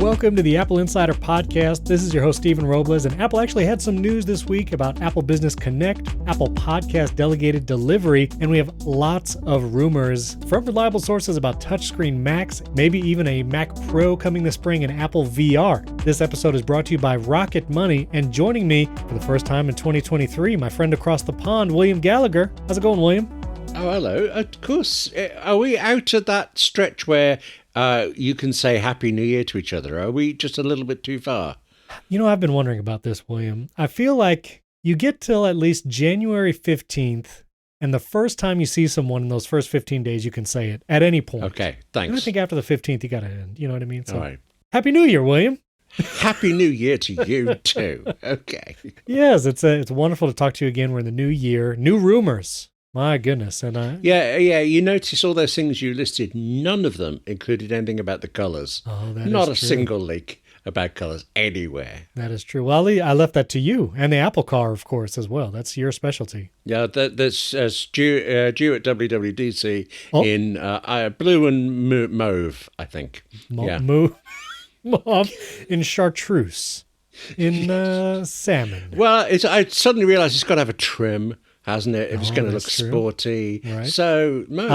Welcome to the Apple Insider Podcast. This is your host, Stephen Robles, and Apple actually had some news this week about Apple Business Connect, Apple Podcasts Delegated Delivery, and we have lots of rumors from reliable sources about touchscreen Macs, maybe even a Mac Pro coming this spring, and Apple VR. This episode is brought to you by Rocket Money, and joining me for the first time in 2023, my friend across the pond, William Gallagher. How's it going, William? Oh, hello. Of course. Are we out of that stretch where you can say Happy New Year to each other? Are we just a little bit too far? You know, I've been wondering about this, William. I feel like you get till at least January 15th, and the first time you see someone in those first 15 days, you can say it at any point. Okay, thanks. And I think after the 15th, you got to end. You know what I mean? So, all right. Happy New Year, William. Happy New Year to you, too. Okay. Yes, it's wonderful to talk to you again. We're in the new year. New rumors. My goodness. And Yeah, you notice all those things you listed, none of them included anything about the colours. Oh, that Not is a true. single leak about colours anywhere. That is true. Well, I left that to you and the Apple car, of course, as well. That's your specialty. Yeah, that's due at WWDC in blue and mauve, I think. Mauve in chartreuse, in salmon. Well, I suddenly realised it's got to have a trim, hasn't it? If it's going to look true. sporty. Right. So, mauve,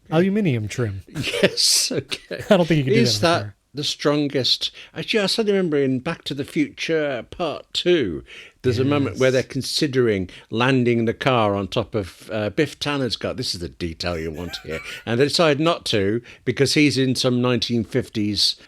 Aluminium trim. Yes, okay. I don't think you can do that. Is that the strongest? Actually, I suddenly remember in Back to the Future Part 2, there's a moment where they're considering landing the car on top of Biff Tanner's car. This is the detail you want here. And they decide not to because he's in some 1950s,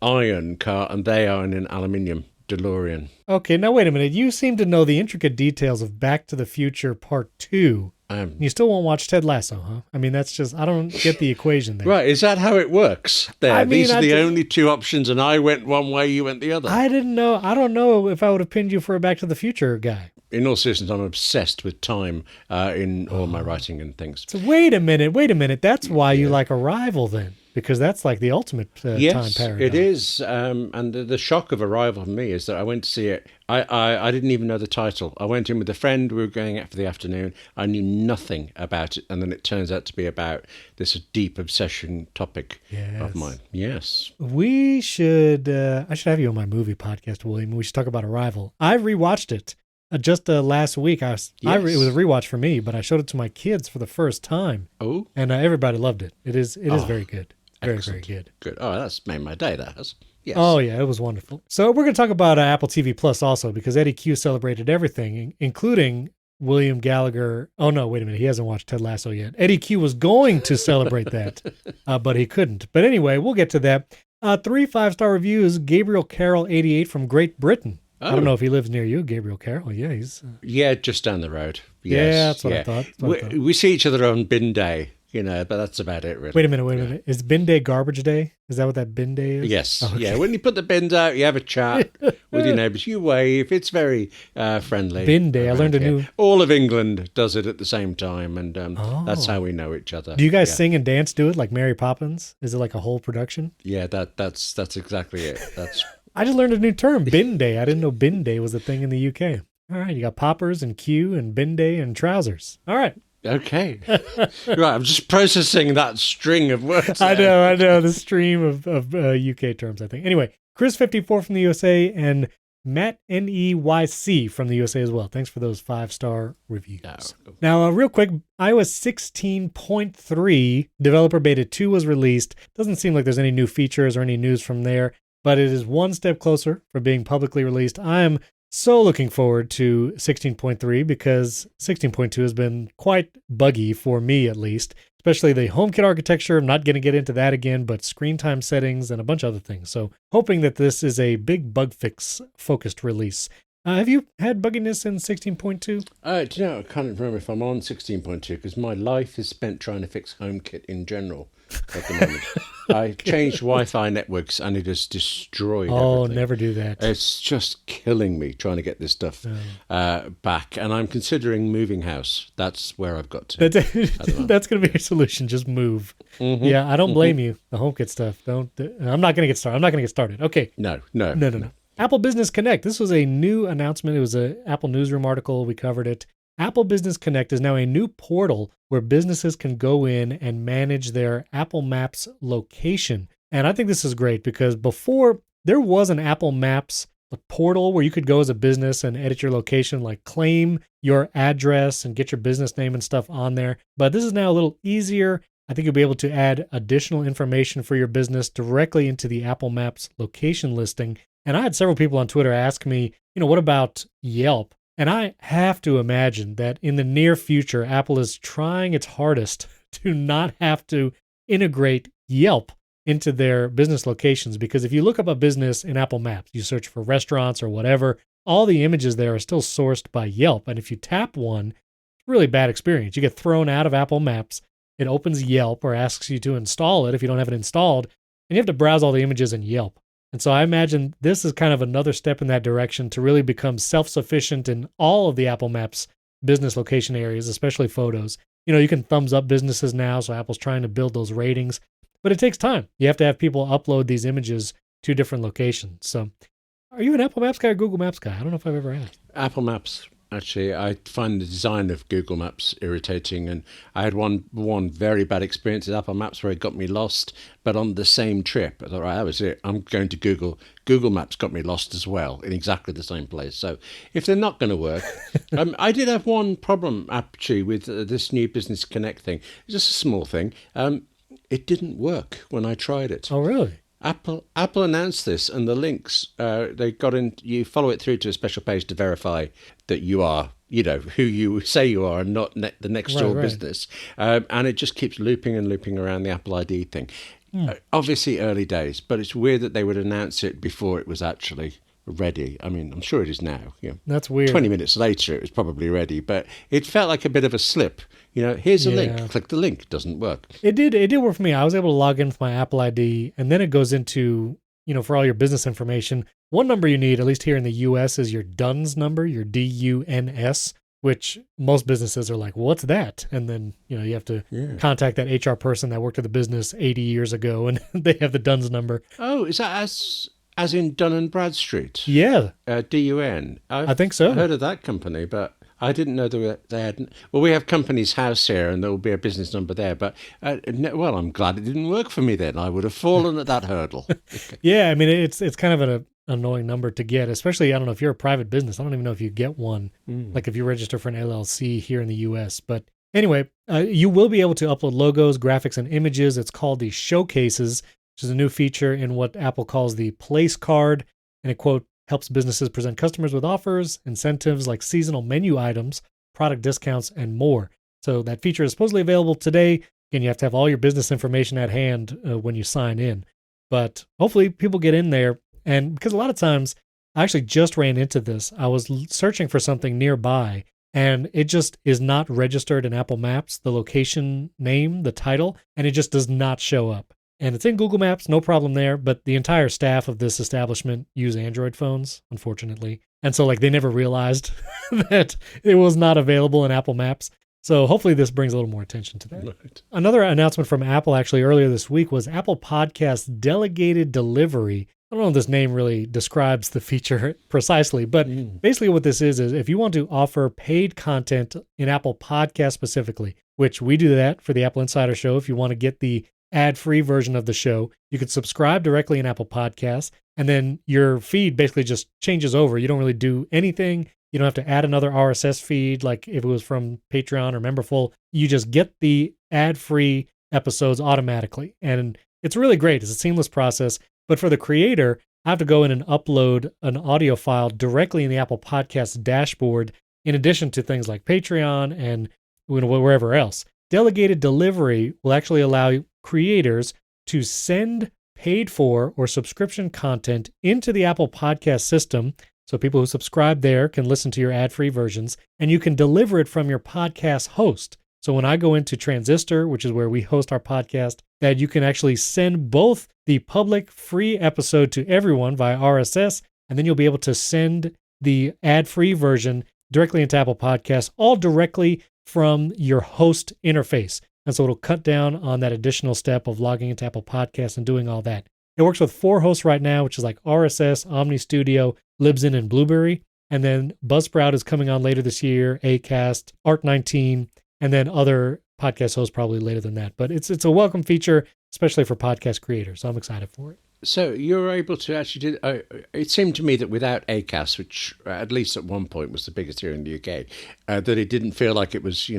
iron car, and they are in an aluminium DeLorean. Okay, now wait a minute. You seem to know the intricate details of Back to the Future Part 2. You still won't watch Ted Lasso, huh? I mean, that's just, I don't get the equation there. Right, is that how it works? These are the only two options, and I went one way, you went the other. I didn't know. I don't know if I would have pinned you for a Back to the Future guy. In all seriousness, I'm obsessed with time in all my writing and things. So wait a minute. That's why you like Arrival then, because that's like the ultimate time paradigm. It is. And the shock of Arrival for me is that I went to see it. I didn't even know the title. I went in with a friend. We were going out for the afternoon. I knew nothing about it. And then it turns out to be about this deep obsession topic of mine. Yes. We should, I should have you on my movie podcast, William. We should talk about Arrival. I rewatched it. Just last week, it was a rewatch for me, but I showed it to my kids for the first time. Oh, and everybody loved it. It is very good, very excellent. very good. Good. Oh, that's made my day. That has. Yes. Oh yeah, it was wonderful. So we're going to talk about Apple TV Plus also because Eddie Q celebrated everything, including William Gallagher. Oh no, wait a minute, he hasn't watched Ted Lasso yet. Eddie Q was going to celebrate that, but he couldn't. But anyway, we'll get to that. 3 5-star reviews. Gabriel Carroll 88 from Great Britain. I don't know if he lives near you, Gabriel Carroll. Yeah, he's... Yeah, just down the road. Yes, yeah, that's what I thought. We see each other on bin day, but that's about it, really. Wait a minute. Is bin day garbage day? Is that what that bin day is? Yes. Oh, okay. Yeah, when you put the bins out, you have a chat with your neighbours. You wave. It's very friendly. Bin day. I learned a new... All of England does it at the same time, and that's how we know each other. Do you guys sing and dance to it like Mary Poppins? Is it like a whole production? Yeah, that's exactly it. That's... I just learned a new term, bin day. I didn't know bin day was a thing in the UK. All right, you got poppers and Q and bin day and trousers. All right. Okay. Right, I'm just processing that string of words. I know, the stream of UK terms, I think. Anyway, Chris54 from the USA and Matt NEYC from the USA as well. Thanks for those 5-star reviews. Oh. Now, real quick, iOS 16.3 Developer Beta 2 was released. Doesn't seem like there's any new features or any news from there, but it is one step closer for being publicly released. I am so looking forward to 16.3 because 16.2 has been quite buggy for me, at least, especially the HomeKit architecture. I'm not going to get into that again, but screen time settings and a bunch of other things. So hoping that this is a big bug fix focused release. Have you had bugginess in 16.2? Do you know, I can't remember if I'm on 16.2 because my life is spent trying to fix HomeKit in general at the moment. I changed Wi-Fi networks and it has destroyed everything. Oh, never do that. It's just killing me trying to get this stuff back. And I'm considering moving house. That's where I've got to. That's going to be your solution. Just move. Mm-hmm. Yeah, I don't blame you. The HomeKit stuff. I'm not going to get started. Okay. No. Apple Business Connect. This was a new announcement. It was an Apple Newsroom article. We covered it. Apple Business Connect is now a new portal where businesses can go in and manage their Apple Maps location. And I think this is great because before there was an Apple Maps portal where you could go as a business and edit your location, like claim your address and get your business name and stuff on there. But this is now a little easier. I think you'll be able to add additional information for your business directly into the Apple Maps location listing. And I had several people on Twitter ask me, what about Yelp? And I have to imagine that in the near future, Apple is trying its hardest to not have to integrate Yelp into their business locations. Because if you look up a business in Apple Maps, you search for restaurants or whatever, all the images there are still sourced by Yelp. And if you tap one, really bad experience. You get thrown out of Apple Maps. It opens Yelp or asks you to install it if you don't have it installed. And you have to browse all the images in Yelp. And so I imagine this is kind of another step in that direction to really become self-sufficient in all of the Apple Maps business location areas, especially photos. You can thumbs up businesses now, so Apple's trying to build those ratings. But it takes time. You have to have people upload these images to different locations. So are you an Apple Maps guy or Google Maps guy? I don't know if I've ever asked. Apple Maps. Actually, I find the design of Google Maps irritating, and I had one very bad experience with Apple Maps where it got me lost, but on the same trip. I thought, right, that was it. I'm going to Google. Google Maps got me lost as well in exactly the same place. So if they're not going to work, I did have one problem, actually, with this new Business Connect thing. It's just a small thing. It didn't work when I tried it. Oh, really? Apple announced this, and the links, they got in, you follow it through to a special page to verify that you are, who you say you are and not the next door business. And it just keeps looping and looping around the Apple ID thing. Obviously early days, but it's weird that they would announce it before it was actually ready. I mean, I'm sure it is now. That's weird. 20 minutes later, it was probably ready, but it felt like a bit of a slip. Here's a link. Click the link. Doesn't work. It did work for me. I was able to log in with my Apple ID, and then it goes into, for all your business information. One number you need, at least here in the US, is your DUNS number, your DUNS, which most businesses are like, what's that? And then, you have to contact that HR person that worked at the business 80 years ago, and they have the DUNS number. Oh, is that as in Dun and Bradstreet? Yeah. DUN. I think so. I've heard of that company, but I didn't know they had. Well, we have Companies House here, and there will be a business number there. But I'm glad it didn't work for me then. I would have fallen at that hurdle. Yeah, I mean it's kind of an annoying number to get, especially I don't know if you're a private business. I don't even know if you get one, like if you register for an LLC here in the U.S. But anyway, you will be able to upload logos, graphics, and images. It's called the Showcases, which is a new feature in what Apple calls the Place Card, and it quote helps businesses present customers with offers, incentives like seasonal menu items, product discounts, and more. So that feature is supposedly available today. Again, you have to have all your business information at hand when you sign in. But hopefully people get in there. And because a lot of times, I actually just ran into this. I was searching for something nearby, and it just is not registered in Apple Maps, the location name, the title, and it just does not show up. And it's in Google Maps, no problem there, but the entire staff of this establishment use Android phones, unfortunately. And so they never realized that it was not available in Apple Maps. So hopefully this brings a little more attention to that. Right. Another announcement from Apple actually earlier this week was Apple Podcasts Delegated Delivery. I don't know if this name really describes the feature precisely, but basically what this is if you want to offer paid content in Apple Podcasts specifically, which we do that for the Apple Insider show. If you want to get the ad-free version of the show, you could subscribe directly in Apple Podcasts, and then your feed basically just changes over. You don't really do anything. You don't have to add another RSS feed like if it was from Patreon or Memberful. You just get the ad-free episodes automatically, and it's really great. It's a seamless process, but for the creator, I have to go in and upload an audio file directly in the Apple Podcasts dashboard, in addition to things like Patreon and wherever else. Delegated delivery will actually allow creators to send paid for or subscription content into the Apple Podcast system. So people who subscribe there can listen to your ad-free versions, and you can deliver it from your podcast host. So when I go into Transistor, which is where we host our podcast, that you can actually send both the public free episode to everyone via RSS, and then you'll be able to send the ad-free version directly into Apple Podcasts, all directly from your host interface. And so it'll cut down on that additional step of logging into Apple Podcasts and doing all that. It works with 4 hosts right now, which is like RSS, Omni Studio, Libsyn, and Blueberry. And then Buzzsprout is coming on later this year, Acast, Art19, and then other podcast hosts probably later than that. But it's a welcome feature. especially for podcast creators. So I'm excited for it. So you're able to actually do. It seemed to me that without Acast, which at least at one point was the biggest here in the UK, that it didn't feel like it was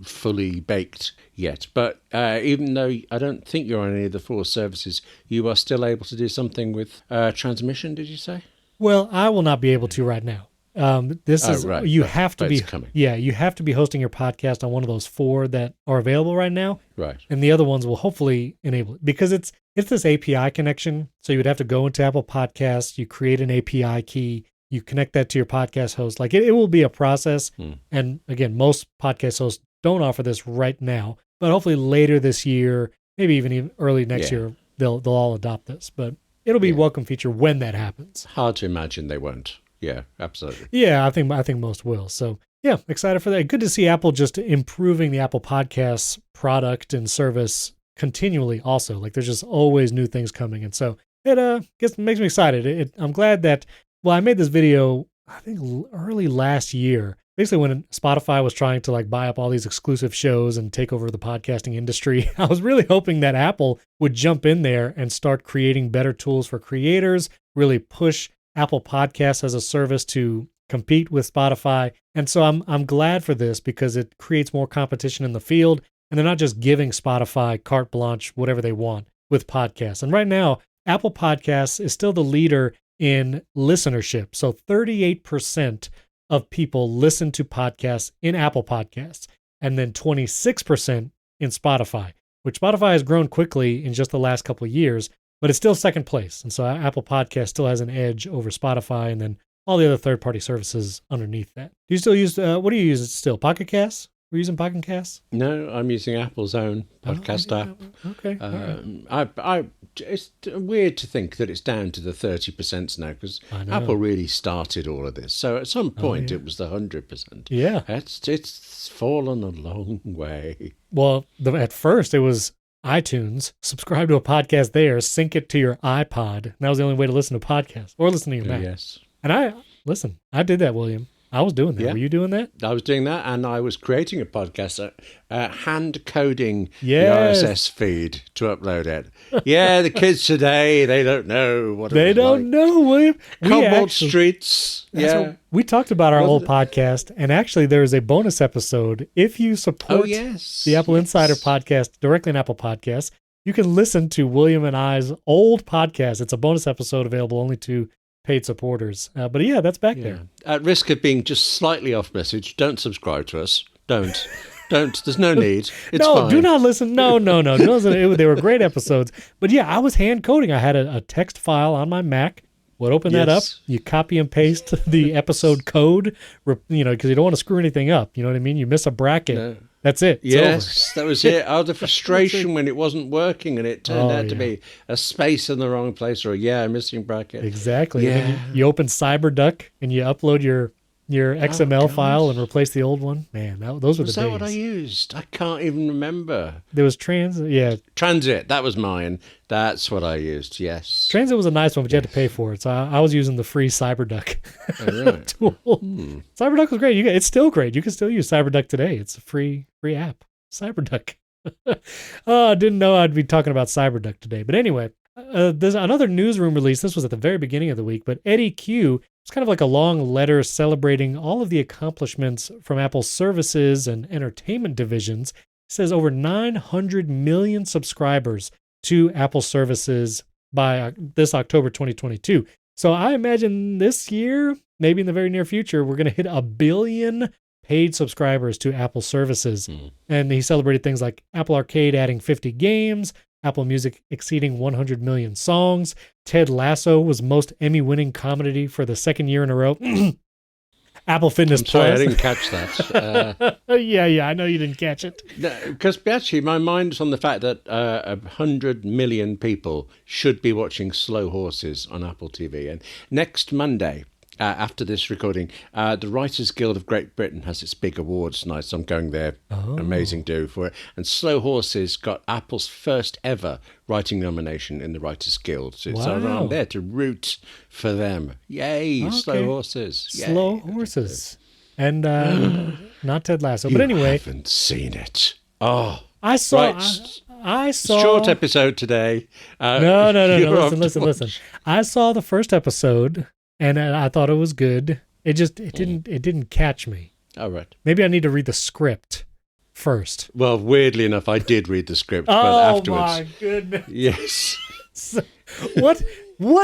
fully baked yet. But even though I don't think you're on any of the 4 services, you are still able to do something with transmission. Did you say? Well, I will not be able to right now. You have to be coming. Yeah, you have to be hosting your podcast on one of those 4 that are available right now. Right. And the other ones will hopefully enable it because it's this API connection. So you would have to go into Apple Podcasts, you create an API key, you connect that to your podcast host. Like it will be a process. And again, most podcast hosts don't offer this right now, but hopefully later this year, maybe even early next year, they'll all adopt this. But it'll be a welcome feature when that happens. Hard to imagine they won't. Yeah, absolutely. Yeah, I think most will. So yeah, excited for that. Good to see Apple just improving the Apple Podcasts product and service continually also. Like there's just always new things coming. And so it makes me excited. I'm glad that, I made this video, I think early last year, basically when Spotify was trying to like buy up all these exclusive shows and take over the podcasting industry. I was really hoping that Apple would jump in there and start creating better tools for creators, really push Apple Podcasts as a service to compete with Spotify. And so I'm glad for this because it creates more competition in the field. And they're not just giving Spotify carte blanche, whatever they want with podcasts. And right now, Apple Podcasts is still the leader in listenership. So 38% of people listen to podcasts in Apple Podcasts, and then 26% in Spotify, which Spotify has grown quickly in just the last couple of years, but it's still second place. And so Apple Podcast still has an edge over Spotify and then all the other third-party services underneath that. Do you still use, what do you use still? Pocket Casts? We're using Pocket Casts? No, I'm using Apple's own podcast app. Okay. It's weird to think that it's down to the 30% now because Apple really started all of this. So at some point it was the 100%. Yeah. It's fallen a long way. Well, at first it was iTunes, subscribe to a podcast there, sync it to your iPod. And that was the only way to listen to podcasts or listen to your Mac. Yes. And I did that, William. I was doing that. Yeah. Were you doing that? I was doing that, and I was creating a podcast, hand coding the RSS feed to upload it. Yeah, the kids today, they don't know what they don't know, William. Cobbled streets. Yeah. We talked about our old podcast, and actually there is a bonus episode. If you support the AppleInsider podcast directly on Apple Podcasts, you can listen to William and I's old podcast. It's a bonus episode available only to paid supporters. But yeah, that's back there. At risk of being just slightly off message, don't subscribe to us. Don't. There's no need. It's fine. Do not listen. No. They were great episodes. But yeah, I was hand coding. I had a text file on my Mac. Would open that up. You copy and paste the episode code, because you don't want to screw anything up. You know what I mean? You miss a bracket. No. That's it. Yes, that was it. The frustration when it wasn't working and it turned out to be a space in the wrong place or a missing bracket. Exactly. Yeah. And then you open CyberDuck and you upload your XML file and replace the old one. Man, those were the days. Was that what I used? I can't even remember. There was Transit. That was mine. That's what I used, yes. Transit was a nice one, but you had to pay for it. So I was using the free CyberDuck tool. CyberDuck was great. It's still great. You can still use CyberDuck today. It's a free app. CyberDuck. I didn't know I'd be talking about CyberDuck today. But anyway, there's another newsroom release. This was at the very beginning of the week, but Eddie Q, it's kind of like a long letter celebrating all of the accomplishments from Apple's services and entertainment divisions. It says over 900 million subscribers to Apple services by this October 2022. So I imagine this year, maybe in the very near future, we're going to hit 1 billion paid subscribers to Apple services. And he celebrated things like Apple Arcade adding 50 games, Apple Music exceeding 100 million songs. Ted Lasso was most Emmy-winning comedy for the second year in a row. Apple Fitness Plus. Sorry, I didn't catch that. Yeah, I know you didn't catch it. Because actually, my mind's on the fact that 100 million people should be watching Slow Horses on Apple TV. And next Monday, after this recording, the Writers Guild of Great Britain has its big awards night, so I'm going there. Amazing do for it. And Slow Horses got Apple's first ever writing nomination in the Writers Guild. So I'm there to root for them. Yay, Slow Horses. Yay. Slow Horses. And not Ted Lasso. But anyway. I haven't seen it. Oh. I saw I saw... Short episode today. No. You're Listen. I saw the first episode, and I thought it was good. It didn't catch me. All right. Maybe I need to read the script first. Well, weirdly enough, I did read the script, but afterwards. Oh my goodness! Yes. So, what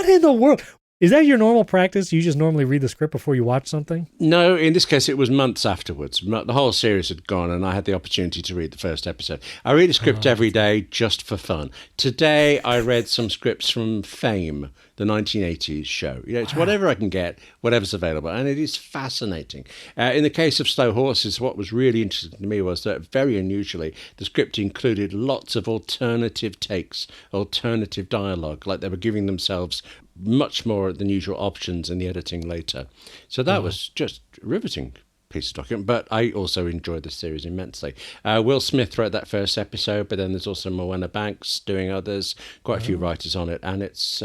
in the world? Is that your normal practice? You just normally read the script before you watch something? No, in this case, it was months afterwards. The whole series had gone, and I had the opportunity to read the first episode. I read a script every day just for fun. Today, I read some scripts from Fame, the 1980s show. It's whatever I can get, whatever's available, and it is fascinating. In the case of Slow Horses, what was really interesting to me was that, very unusually, the script included lots of alternative takes, alternative dialogue, like they were giving themselves much more than usual options in the editing later. So that was just a riveting piece of document, but I also enjoyed the series immensely. Will Smith wrote that first episode, but then there's also Moana Banks doing others, quite a few writers on it, and it's,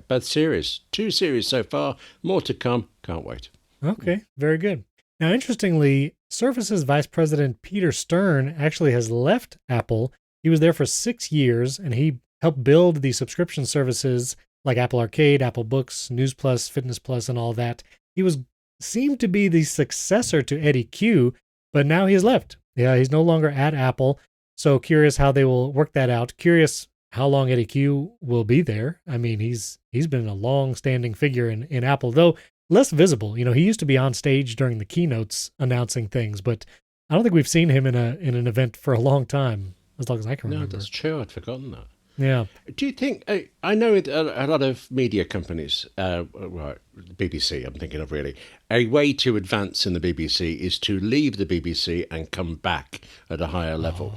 both series. 2 series so far, more to come, can't wait. Okay, very good. Now, interestingly, Surface's Vice President Peter Stern actually has left Apple. He was there for 6 years, and he helped build the subscription services like Apple Arcade, Apple Books, News Plus, Fitness Plus, and all that. He seemed to be the successor to Eddie Q, but now he has left. Yeah, he's no longer at Apple. So curious how they will work that out. Curious how long Eddie Q will be there. I mean, he's been a long-standing figure in Apple, though less visible. He used to be on stage during the keynotes announcing things, but I don't think we've seen him in an event for a long time, as long as I can remember. No, that's true. I'd forgotten that. Yeah. Do you think, I know a lot of media companies, BBC I'm thinking of really, a way to advance in the BBC is to leave the BBC and come back at a higher level.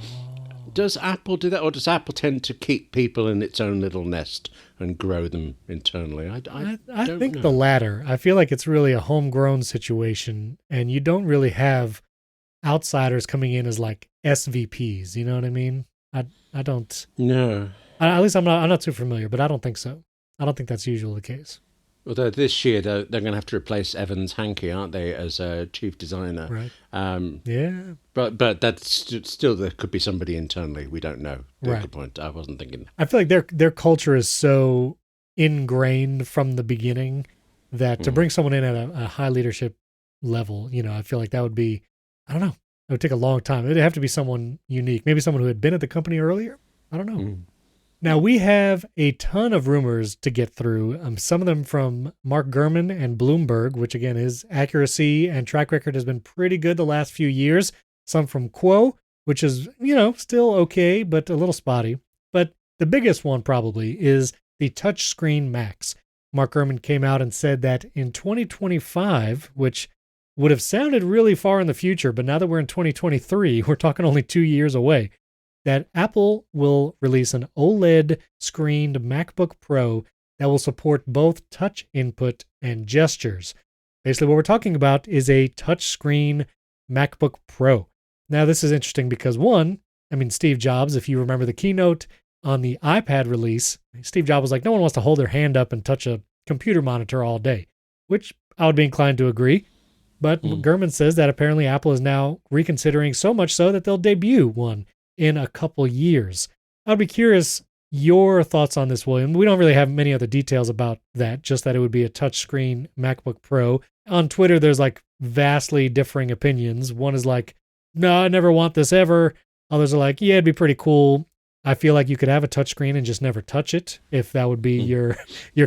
Does Apple do that, or does Apple tend to keep people in its own little nest and grow them internally? I think the latter. I feel like it's really a homegrown situation, and you don't really have outsiders coming in as like SVPs, you know what I mean? I don't... No. At least I'm not too familiar, but I don't think so. I don't think that's usually the case. Although this year they're going to have to replace Evans Hankey, aren't they, as a chief designer? Right. Yeah. But that's still, there could be somebody internally. We don't know. Right. Good point. I wasn't thinking. I feel like their culture is so ingrained from the beginning that to bring someone in at a high leadership level, I feel like that would be, I don't know, it would take a long time. It would have to be someone unique, maybe someone who had been at the company earlier. I don't know. Now, we have a ton of rumors to get through, some of them from Mark Gurman and Bloomberg, which, again, his accuracy and track record has been pretty good the last few years. Some from Quo, which is, still okay, but a little spotty. But the biggest one probably is the touchscreen Macs. Mark Gurman came out and said that in 2025, which would have sounded really far in the future, but now that we're in 2023, we're talking only 2 years away, that Apple will release an OLED screened MacBook Pro that will support both touch input and gestures. Basically, what we're talking about is a touchscreen MacBook Pro. Now, this is interesting because Steve Jobs, if you remember the keynote on the iPad release, Steve Jobs was like, no one wants to hold their hand up and touch a computer monitor all day, which I would be inclined to agree. But Gurman says that apparently Apple is now reconsidering, so much so that they'll debut one in a couple years. I'd be curious your thoughts on this, William. We don't really have many other details about that, just that it would be a touchscreen MacBook Pro. On Twitter, there's like vastly differing opinions. One is like, no, I never want this ever. Others are like, yeah, it'd be pretty cool. I feel like you could have a touchscreen and just never touch it, if that would be your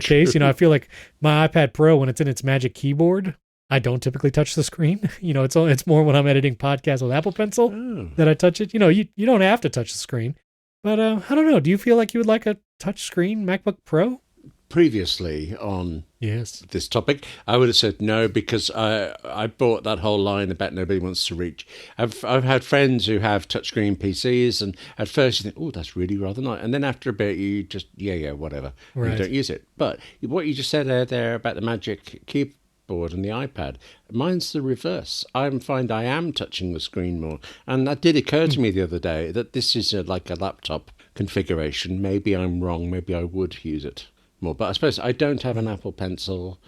case. I feel like my iPad Pro, when it's in its Magic Keyboard, I don't typically touch the screen. It's more when I'm editing podcasts with Apple Pencil that I touch it. You don't have to touch the screen. But I don't know. Do you feel like you would like a touch screen MacBook Pro? Previously on this topic, I would have said no, because I bought that whole line about nobody wants to reach. I've had friends who have touchscreen PCs, and at first you think, oh, that's really rather nice. And then after a bit, you just, whatever. Right. You don't use it. But what you just said there about the Magic Keyboard and the iPad, mine's the reverse. I find I am touching the screen more, and that did occur to me the other day that this is like a laptop configuration. Maybe I'm wrong. Maybe I would use it more, but I suppose I don't have an Apple Pencil.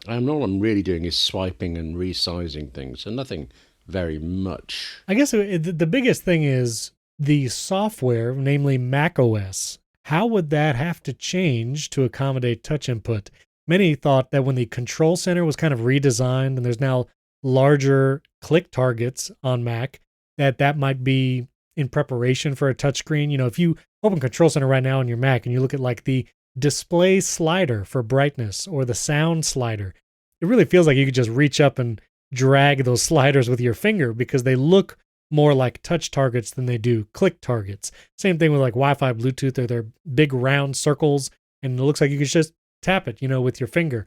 All I'm really doing is swiping and resizing things, and nothing very much. I guess the biggest thing is the software, namely Mac OS, how would that have to change to accommodate touch input? Many thought that when the control center was kind of redesigned and there's now larger click targets on Mac, that might be in preparation for a touchscreen. You know, if you open Control Center right now on your Mac and you look at like the display slider for brightness or the sound slider, it really feels like you could just reach up and drag those sliders with your finger because they look more like touch targets than they do click targets. Same thing with like Wi-Fi, Bluetooth, they're big round circles and it looks like you could just tap it, with your finger.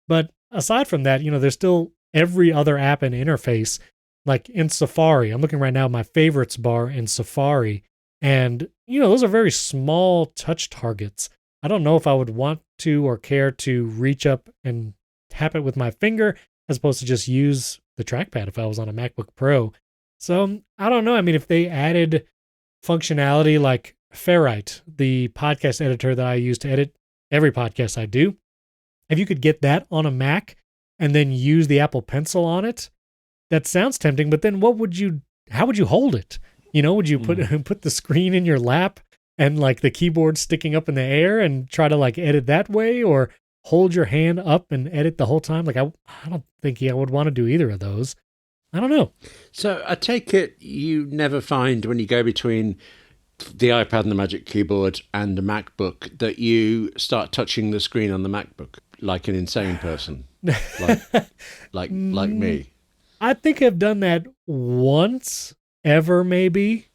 But aside from that, there's still every other app and interface. Like in Safari, I'm looking right now at my favorites bar in Safari, and those are very small touch targets. I don't know if I would want to or care to reach up and tap it with my finger as opposed to just use the trackpad if I was on a MacBook Pro. So I don't know. I mean, if they added functionality like Ferrite, the podcast editor that I use to edit every podcast I do, if you could get that on a Mac and then use the Apple Pencil on it, that sounds tempting, but then how would you hold it? Would you put the screen in your lap and like the keyboard sticking up in the air and try to like edit that way, or hold your hand up and edit the whole time? Like I don't think I would want to do either of those. I don't know. So I take it you never find when you go between the iPad and the Magic Keyboard and the MacBook that you start touching the screen on the MacBook like an insane person, like me. I think I've done that once ever, maybe.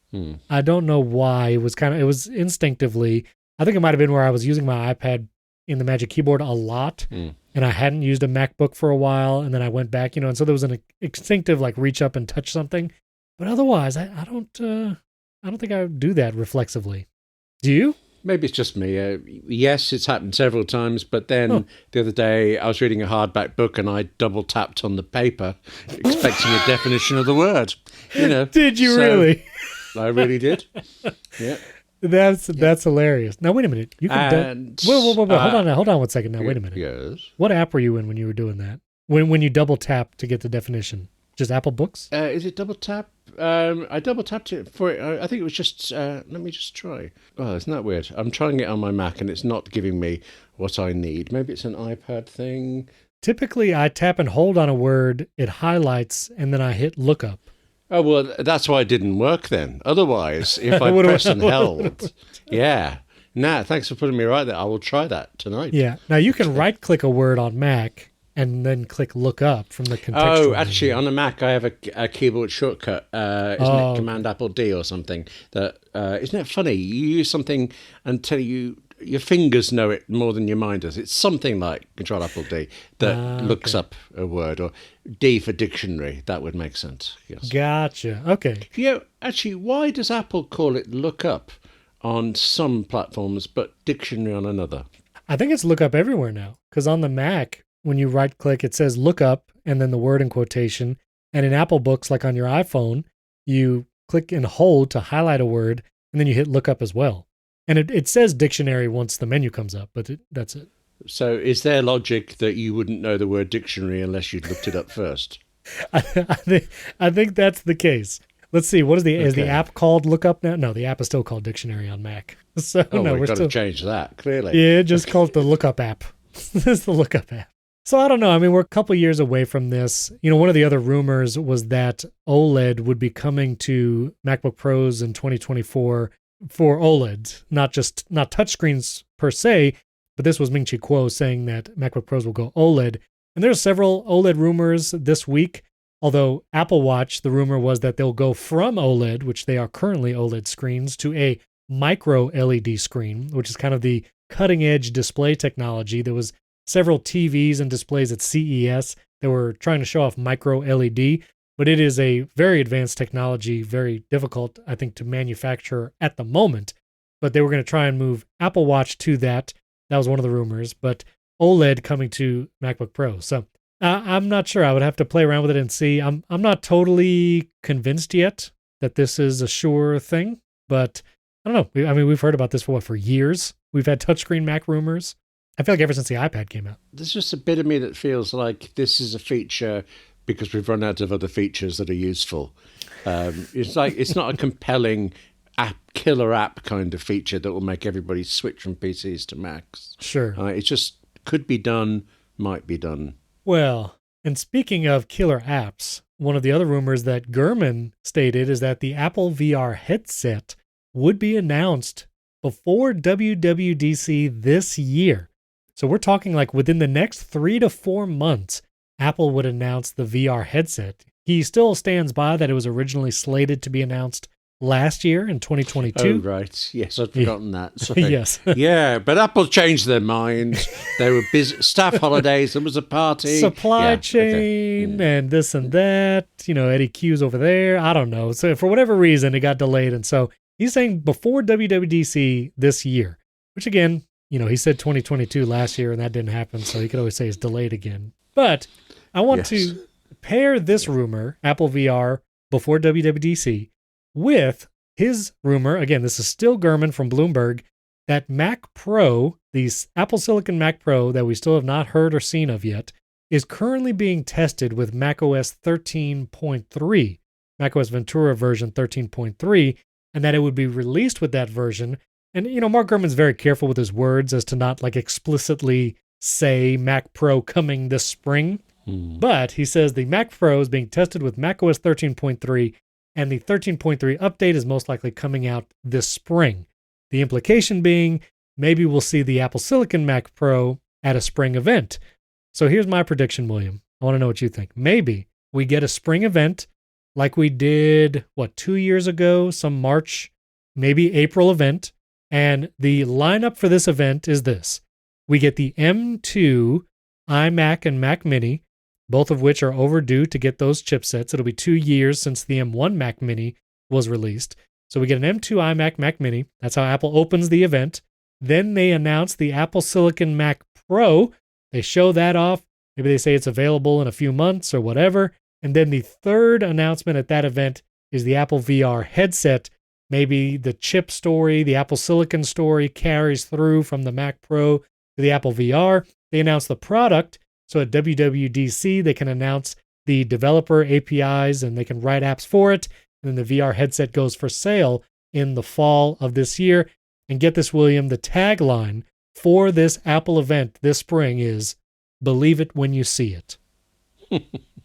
I don't know why. It was instinctively. I think it might have been where I was using my iPad in the Magic Keyboard a lot, and I hadn't used a MacBook for a while, and then I went back, and so there was an instinctive like reach up and touch something. But otherwise, I don't think I would do that reflexively. Do you? Maybe it's just me. Yes, it's happened several times, but then the other day I was reading a hardback book and I double tapped on the paper, expecting a definition of the word. Did you really? I really did. Yeah. That's hilarious. Now wait a minute. You can whoa. Hold on 1 second. Now wait a minute. Yes. What app were you in when you were doing that? When you double tap to get the definition? Just Apple Books? Is it double tap? I double tapped it for it. I think it was just. Let me just try. Oh, isn't that weird? I'm trying it on my Mac and it's not giving me what I need. Maybe it's an iPad thing. Typically, I tap and hold on a word, it highlights, and then I hit lookup. Oh, well, that's why it didn't work then. Otherwise, if I pressed and held, yeah. Nah, thanks for putting me right there. I will try that tonight. Yeah. Now, you can right-click a word on Mac and then click look up from the contextual. Oh, actually, on the Mac, I have a keyboard shortcut. Isn't it Command Apple D or something? Isn't it funny? You use something until your fingers know it more than your mind does. It's something like Control Apple D that looks up a word, or D for dictionary. That would make sense. Yes. Gotcha. Okay. Actually, why does Apple call it look up on some platforms but dictionary on another? I think it's look up everywhere now, because on the Mac, when you right click, it says look up and then the word in quotation. And in Apple Books, like on your iPhone, you click and hold to highlight a word and then you hit look up as well. And it says dictionary once the menu comes up, but that's it. So is there logic that you wouldn't know the word dictionary unless you'd looked it up first? I think that's the case. Let's see. Is the app called Lookup now? No, the app is still called Dictionary on Mac. So we've got to change that, clearly. Yeah, just call it the Lookup app. This is the Lookup app. So I don't know. I mean, we're a couple years away from this. One of the other rumors was that OLED would be coming to MacBook Pros in 2024 for OLED, not touchscreens per se, but this was Ming-Chi Kuo saying that MacBook Pros will go OLED. And there's several OLED rumors this week, although Apple Watch, the rumor was that they'll go from OLED, which they are currently OLED screens, to a micro LED screen, which is kind of the cutting edge display technology. There was several TVs and displays at CES that were trying to show off micro LED, but it is a very advanced technology, very difficult, I think, to manufacture at the moment. But they were going to try and move Apple Watch to that. That was one of the rumors, but OLED coming to MacBook Pro. So I'm not sure. I would have to play around with it and see. I'm not totally convinced yet that this is a sure thing, but I don't know. We've heard about this for years. We've had touchscreen Mac rumors. I feel like ever since the iPad came out. There's just a bit of me that feels like this is a feature because we've run out of other features that are useful. It's not a compelling killer app kind of feature that will make everybody switch from PCs to Macs. Sure. It just could be done, might be done. Well, and speaking of killer apps, one of the other rumors that Gurman stated is that the Apple VR headset would be announced before WWDC this year. So we're talking like within the next 3 to 4 months, Apple would announce the VR headset. He still stands by that it was originally slated to be announced last year in 2022. Oh, right. Yes, I'd forgotten that. Sorry. Yes. Yeah, but Apple changed their mind. They were busy. Staff holidays. There was a party. Supply chain and this and that. Eddie Q's over there. I don't know. So for whatever reason, it got delayed. And so he's saying before WWDC this year, which again, he said 2022 last year and that didn't happen. So he could always say it's delayed again. But I want to pair this rumor, Apple VR before WWDC, with his rumor, again, this is still Gurman from Bloomberg, that Mac Pro, the Apple Silicon Mac Pro that we still have not heard or seen of yet, is currently being tested with macOS 13.3, macOS Ventura version 13.3, and that it would be released with that version. And, Mark Gurman's very careful with his words as to not explicitly say Mac Pro coming this spring. But he says the Mac Pro is being tested with macOS 13.3, and the 13.3 update is most likely coming out this spring. The implication being maybe we'll see the Apple Silicon Mac Pro at a spring event. So here's my prediction, William. I want to know what you think. Maybe we get a spring event like we did, 2 years ago, some March, maybe April event. And the lineup for this event is this. We get the M2 iMac and Mac Mini, both of which are overdue to get those chipsets. It'll be 2 years since the M1 Mac Mini was released. So we get an M2 iMac Mac Mini. That's how Apple opens the event. Then they announce the Apple Silicon Mac Pro. They show that off. Maybe they say it's available in a few months or whatever. And then the third announcement at that event is the Apple VR headset. Maybe the chip story, the Apple Silicon story carries through from the Mac Pro to the Apple VR. They announce the product. So at WWDC, they can announce the developer APIs and they can write apps for it. And then the VR headset goes for sale in the fall of this year. And get this, William, the tagline for this Apple event this spring is, "Believe it when you see it."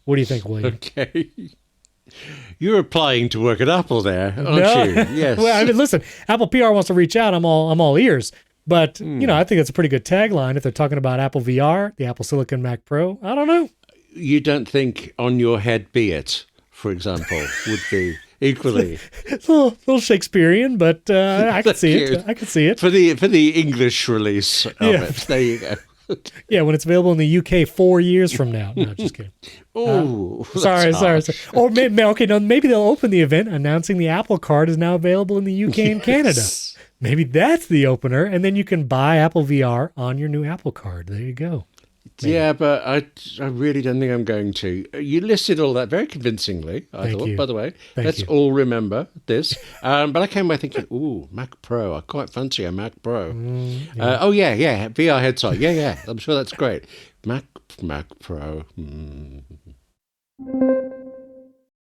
What do you think, William? Okay. You're applying to work at Apple there, aren't you? Yes. Well, listen, Apple PR wants to reach out. I'm all ears. But, I think that's a pretty good tagline if they're talking about Apple VR, the Apple Silicon Mac Pro. I don't know. You don't think "on your head be it," for example, would be equally... It's a little Shakespearean, but I could see it. I could see it. For the English release of it. There you go. Yeah, when it's available in the UK 4 years from now. No, just kidding. Oh, sorry. Or maybe they'll open the event announcing the Apple Card is now available in the UK and Canada. Maybe that's the opener, and then you can buy Apple VR on your new Apple Card. There you go. Maybe. Yeah, but I really don't think I'm going to. You listed all that very convincingly, I thought, by the way. Let's all remember this. But I came away thinking, ooh, Mac Pro. I quite fancy a Mac Pro. VR headset. Yeah. I'm sure that's great. Mac Pro.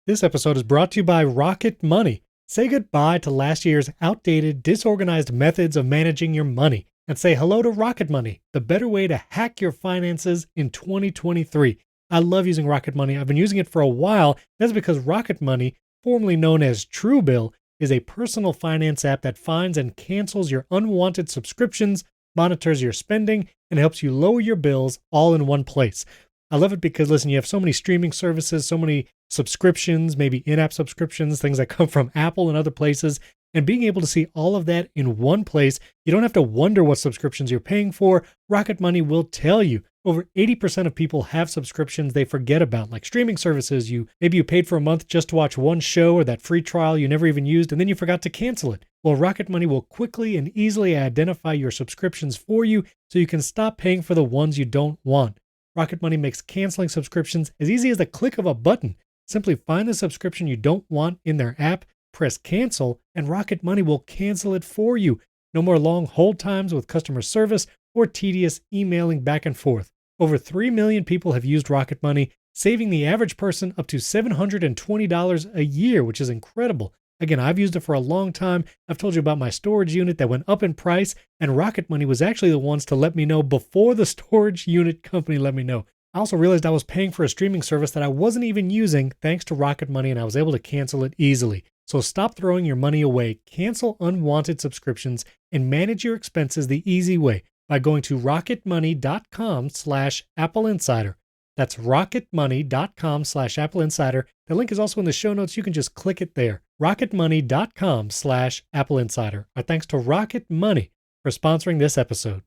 This episode is brought to you by Rocket Money. Say goodbye to last year's outdated, disorganized methods of managing your money and say hello to Rocket Money, the better way to hack your finances in 2023. I love using Rocket Money. I've been using it for a while. That's because Rocket Money, formerly known as Truebill, is a personal finance app that finds and cancels your unwanted subscriptions, monitors your spending, and helps you lower your bills all in one place. I love it because, listen, you have so many streaming services, so many subscriptions, maybe in-app subscriptions, things that come from Apple and other places, and being able to see all of that in one place, you don't have to wonder what subscriptions you're paying for. Rocket Money will tell you. Over 80% of people have subscriptions they forget about, like streaming services. Maybe you paid for a month just to watch one show or that free trial you never even used, and then you forgot to cancel it. Well, Rocket Money will quickly and easily identify your subscriptions for you so you can stop paying for the ones you don't want. Rocket Money makes canceling subscriptions as easy as the click of a button. Simply find the subscription you don't want in their app, press cancel, and Rocket Money will cancel it for you. No more long hold times with customer service or tedious emailing back and forth. Over 3 million people have used Rocket Money, saving the average person up to $720 a year, which is incredible. Again, I've used it for a long time. I've told you about my storage unit that went up in price, and Rocket Money was actually the ones to let me know before the storage unit company let me know. I also realized I was paying for a streaming service that I wasn't even using thanks to Rocket Money, and I was able to cancel it easily. So stop throwing your money away, cancel unwanted subscriptions, and manage your expenses the easy way by going to rocketmoney.com/AppleInsider. That's rocketmoney.com/AppleInsider. The link is also in the show notes. You can just click it there. rocketmoney.com/AppleInsider. Our thanks to Rocket Money for sponsoring this episode.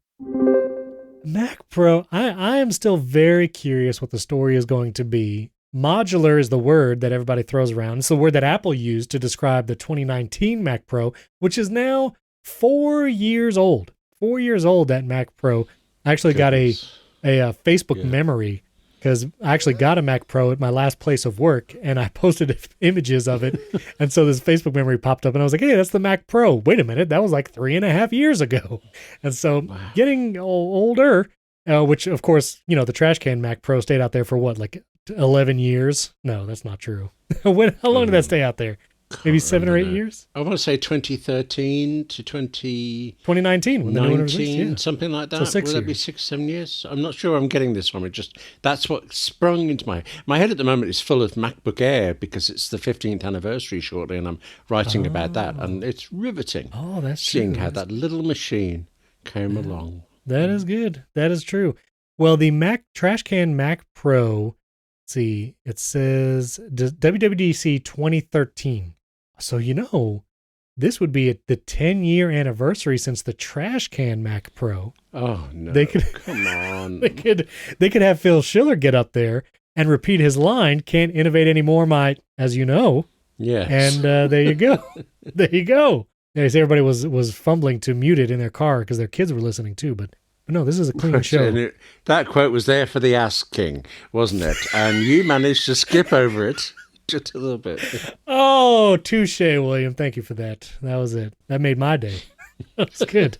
Mac Pro, I am still very curious what the story is going to be. Modular is the word that everybody throws around. It's the word that Apple used to describe the 2019 Mac Pro, which is now 4 years old. 4 years old, that Mac Pro. I actually got a Facebook memory because I actually got a Mac Pro at my last place of work, and I posted images of it. And so this Facebook memory popped up, and I was like, hey, that's the Mac Pro. Wait a minute, that was like 3.5 years ago. And so getting older, which, of course, the trash can Mac Pro stayed out there for what, like 11 years? No, that's not true. How long did that stay out there? Maybe 7 or 8 years? I want to say 2013 to 2019, when the new one was released, yeah. Something like that. So 6 Will that be 6, 7 years? I'm not sure I'm getting this from it. That's what sprung into my head at the moment is full of MacBook Air because it's the 15th anniversary shortly, and I'm writing about that, and it's riveting. Oh, that's seeing true. How that little machine came along. That is good. That is true. Well, the trash can Mac Pro, let's see, it says WWDC 2013. So, this would be the 10-year anniversary since the trash can Mac Pro. Oh, no. Come on. They could have Phil Schiller get up there and repeat his line, can't innovate anymore, mate, as you know. Yes. And there you go. There you go. Everybody was fumbling to mute it in their car because their kids were listening too, but no, this is a clean show. That quote was there for the asking, wasn't it? And you managed to skip over it. Just a little bit. Oh, touche, William. Thank you for that. That was it. That made my day. That's good.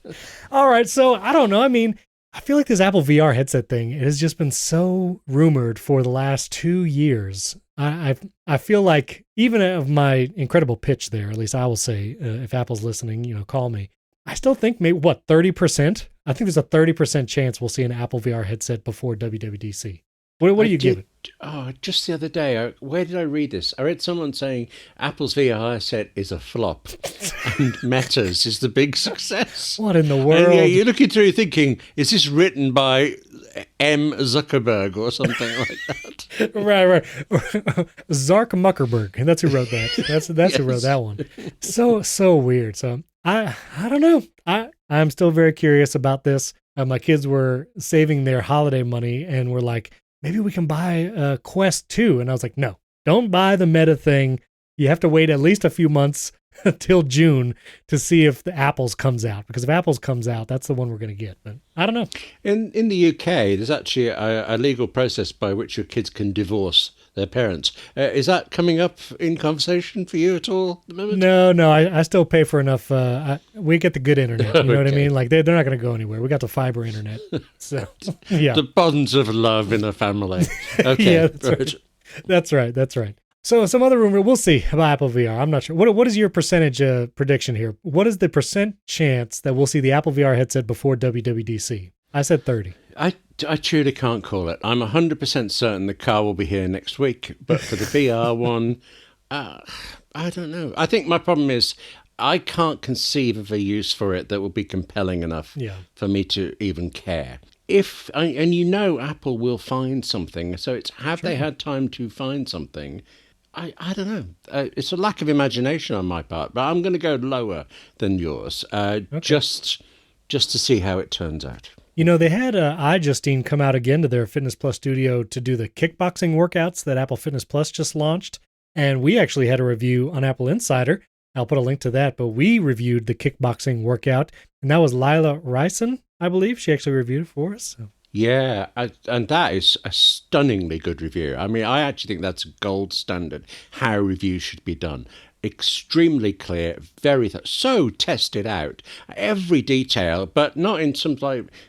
All right. So I don't know. I mean, I feel like this Apple VR headset thing, it has just been so rumored for the last 2 years. I feel like even of my incredible pitch there, at least I will say, if Apple's listening, call me. I still think maybe 30%? I think there's a 30% chance we'll see an Apple VR headset before WWDC. What do you give it? Oh, just the other day, where did I read this? I read someone saying Apple's VR headset is a flop and Meta's is the big success. What in the world? And you're looking through thinking, is this written by M. Zuckerberg or something like that? Right. Zark Muckerberg. And that's who wrote that. That's yes. Who wrote that one. So weird. So I don't know. I'm still very curious about this. My kids were saving their holiday money and were like, maybe we can buy a Quest 2. And I was like, no, don't buy the Meta thing. You have to wait at least a few months until June to see if the Apple's comes out. Because if Apple's comes out, that's the one we're going to get. But I don't know. In the UK, there's actually a legal process by which your kids can divorce their parents. Is that coming up in conversation for you at all at the moment? No, I still pay for enough. We get the good internet. You know what I mean? Like they're not going to go anywhere. We got the fiber internet. So yeah, the bonds of love in a family. Okay, yeah, that's right. That's right. So some other rumor. We'll see about Apple VR. I'm not sure. What is your percentage prediction here? What is the percent chance that we'll see the Apple VR headset before WWDC? I said 30. I truly can't call it. I'm 100% certain the car will be here next week. But for the VR one, I don't know. I think my problem is I can't conceive of a use for it that will be compelling enough for me to even care. And Apple will find something. So it's they had time to find something? I don't know. It's a lack of imagination on my part, but I'm going to go lower than yours, just to see how it turns out. They had iJustine come out again to their Fitness Plus studio to do the kickboxing workouts that Apple Fitness Plus just launched. And we actually had a review on AppleInsider. I'll put a link to that, but we reviewed the kickboxing workout, and that was Lila Ryson, I believe. She actually reviewed it for us. So. Yeah, and that is a stunningly good review. I mean, I actually think that's gold standard, how reviews should be done. Extremely clear, very so tested out, every detail, but not in some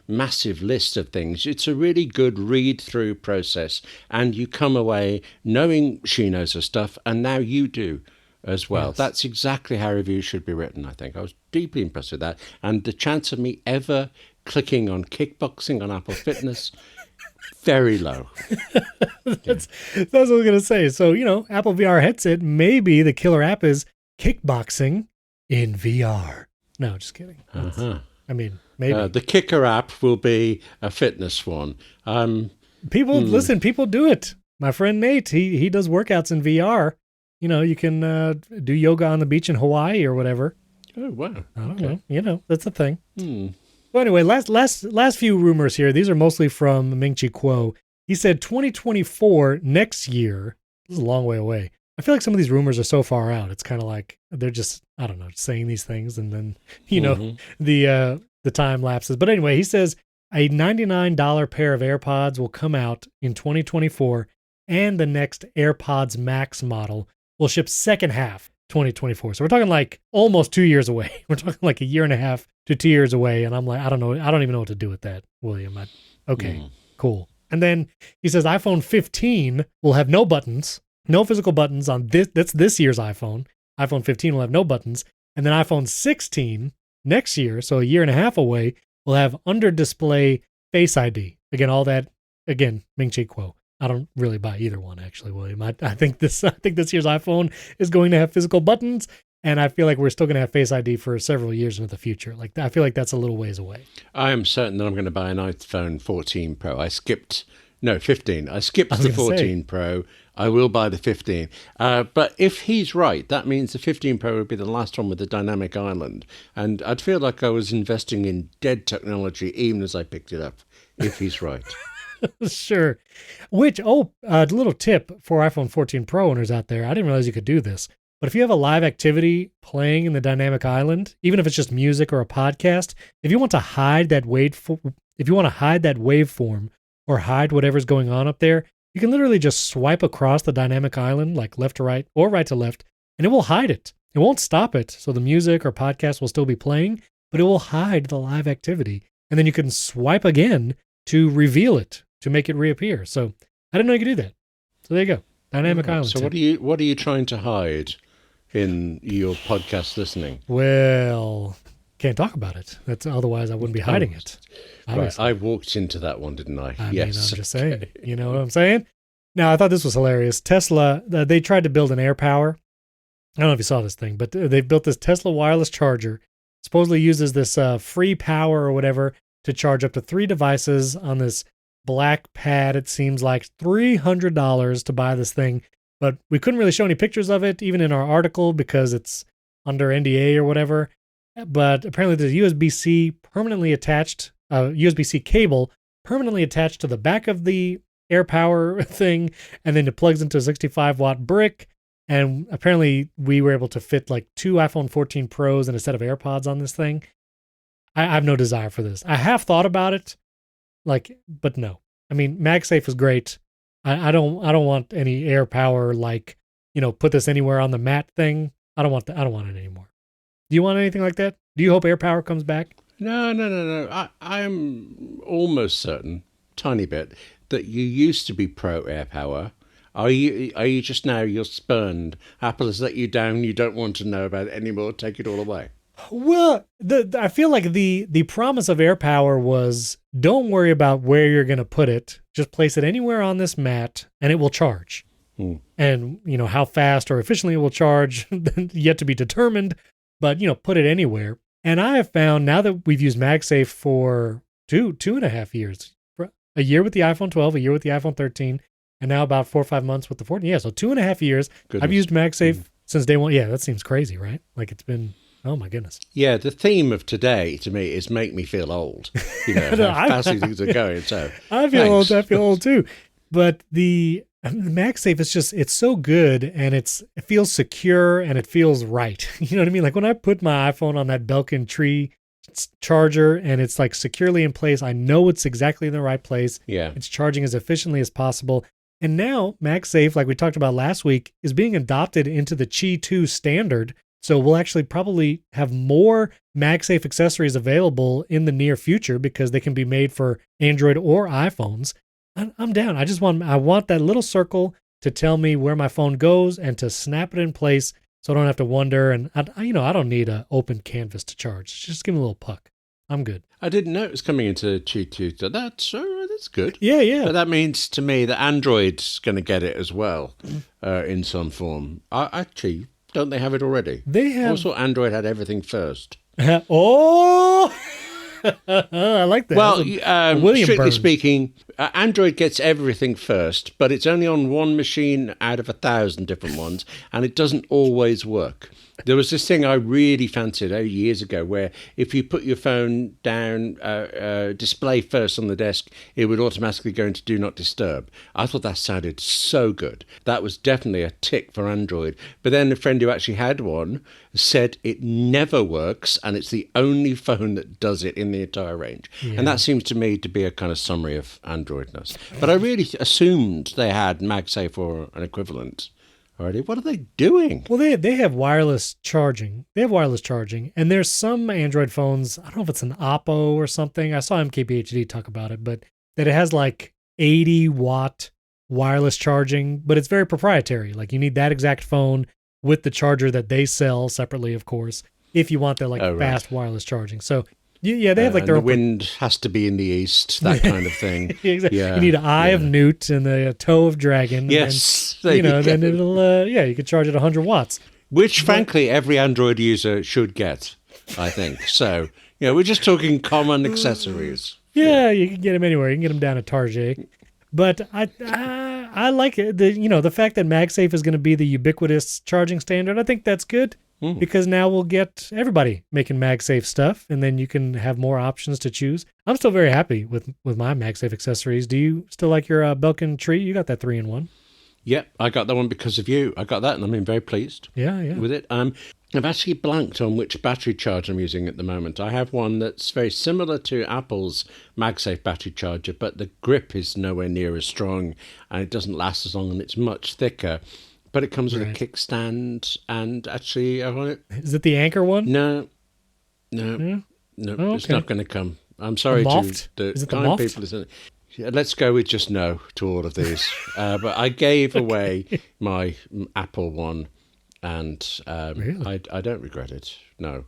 massive list of things. It's a really good read-through process, and you come away knowing she knows her stuff, and now you do. as well. Yes. That's exactly how reviews should be written, I think. I was deeply impressed with that. And the chance of me ever clicking on kickboxing on Apple Fitness, very low. That's what I was going to say. So, Apple VR headset, maybe the killer app is kickboxing in VR. No, just kidding. I mean, maybe. The Kicker app will be a fitness one. Listen, people do it. My friend Nate, he does workouts in VR. You can do yoga on the beach in Hawaii or whatever. Oh, wow. I don't know. That's a thing. Well, anyway, last few rumors here. These are mostly from Ming-Chi Kuo. He said 2024, next year. This is a long way away. I feel like some of these rumors are so far out. It's kind of like they're just, I don't know, saying these things and then, the time lapses. But anyway, he says a $99 pair of AirPods will come out in 2024 and the next AirPods Max model will ship second half 2024. So we're talking like almost 2 years away. We're talking like a year and a half to 2 years away. And I'm like, I don't know. I don't even know what to do with that, William. Okay, cool. And then he says iPhone 15 will have no buttons, no physical buttons on this. That's this year's iPhone. iPhone 15 will have no buttons. And then iPhone 16 next year, so a year and a half away, will have under display Face ID. Again, all that, Ming-Chi Kuo. I don't really buy either one, actually, William. I think this year's iPhone is going to have physical buttons, and I feel like we're still going to have Face ID for several years into the future. Like, I feel like that's a little ways away. I am certain that I'm going to buy an iPhone 14 Pro. 15. I skipped the 14 Pro. I will buy the 15. But if he's right, that means the 15 Pro would be the last one with the dynamic island. And I'd feel like I was investing in dead technology even as I picked it up, if he's right. Sure. Which, a little tip for iPhone 14 Pro owners out there. I didn't realize you could do this. But if you have a live activity playing in the dynamic island, even if it's just music or a podcast, if you want to hide that waveform or hide whatever's going on up there, you can literally just swipe across the dynamic island, like left to right or right to left, and it will hide it. It won't stop it. So the music or podcast will still be playing, but it will hide the live activity. And then you can swipe again to reveal it, to make it reappear. So I didn't know you could do that. So there you go. Dynamic island. So what are you trying to hide in your podcast listening? Well, can't talk about it. Otherwise I wouldn't be hiding it. Right, I walked into that one, didn't I? Yes. I'm just saying. You know what I'm saying? Now, I thought this was hilarious. Tesla, they tried to build an AirPower. I don't know if you saw this thing, but they've built this Tesla wireless charger. Supposedly uses this free power or whatever to charge up to 3 devices on this black pad. It seems like $300 to buy this thing, but we couldn't really show any pictures of it, even in our article, because it's under NDA or whatever. But apparently there's USB-C cable permanently attached to the back of the AirPower thing, and then it plugs into a 65-watt brick. And apparently we were able to fit like 2 iPhone 14 Pros and a set of AirPods on this thing. I have no desire for this. I have thought about it, but no. I mean, MagSafe is great. I don't want any AirPower put this anywhere on the mat thing. I don't want it anymore. Do you want anything like that? Do you hope AirPower comes back? No. I'm almost certain, tiny bit, that you used to be pro AirPower. Are you just now, you're spurned? Apple has let you down, you don't want to know about it anymore, take it all away? Well, I feel like the promise of AirPower was, don't worry about where you're going to put it. Just place it anywhere on this mat and it will charge. And, how fast or efficiently it will charge, yet to be determined, but, put it anywhere. And I have found, now that we've used MagSafe for 2.5 years, a year with the iPhone 12, a year with the iPhone 13, and now about 4 or 5 months with the 14. Yeah, so 2.5 years. Goodness. I've used MagSafe since day one. Yeah, that seems crazy, right? Like it's been, oh my goodness. Yeah, the theme of today to me is make me feel old. How fast things are going. So I feel old too. But the MagSafe is it's so good, and it feels secure and it feels right. You know what I mean? Like when I put my iPhone on that Belkin tree charger and it's like securely in place, I know it's exactly in the right place. Yeah. It's charging as efficiently as possible. And now MagSafe, like we talked about last week, is being adopted into the Qi 2 standard. So we'll actually probably have more MagSafe accessories available in the near future because they can be made for Android or iPhones. I'm down. I want that little circle to tell me where my phone goes and to snap it in place so I don't have to wonder. And I don't need an open canvas to charge. Just give me a little puck. I'm good. I didn't know it was coming into Qt. So that's good. Yeah. But that means to me that Android's going to get it as well in some form. Actually, don't they have it already? They have. Also, Android had everything first. Oh, I like that. Well, strictly Burns. speaking, Android gets everything first, but it's only on one machine out of 1,000 different ones, and it doesn't always work. There was this thing I really fancied years ago where if you put your phone down, display first on the desk, it would automatically go into Do Not Disturb. I thought that sounded so good. That was definitely a tick for Android. But then a friend who actually had one said it never works and it's the only phone that does it in the entire range. Yeah. And that seems to me to be a kind of summary of Androidness. But I really assumed they had MagSafe or an equivalent already. What are they doing? Well, they have wireless charging. And there's some Android phones, I don't know if it's an Oppo or something. I saw MKBHD talk about it, but that it has like 80-watt wireless charging, but it's very proprietary. Like you need that exact phone with the charger that they sell separately, of course, if you want that fast wireless charging. So yeah, they have like their own. The wind has to be in the east, that kind of thing. Exactly. Yeah, you need an eye of newt and a toe of dragon. Yes. And then it'll, you can charge it 100 watts. Which, frankly, every Android user should get, I think. So, we're just talking common accessories. Yeah, you can get them anywhere. You can get them down at Target. But I like it. The fact that MagSafe is going to be the ubiquitous charging standard, I think that's good. Because now we'll get everybody making MagSafe stuff, and then you can have more options to choose. I'm still very happy with my MagSafe accessories. Do you still like your Belkin tree? You got that 3-in-1. Yep, I got that one because of you. I got that, and I'm very pleased with it. I've actually blanked on which battery charger I'm using at the moment. I have one that's very similar to Apple's MagSafe battery charger, but the grip is nowhere near as strong, and it doesn't last as long, and it's much thicker. But it comes with a kickstand and actually... Is it the Anchor one? No, okay. It's not going to come. I'm sorry to the kind Moft? People. Listen, let's go with just no to all of these. But I gave away my Apple one and really? I don't regret it. No,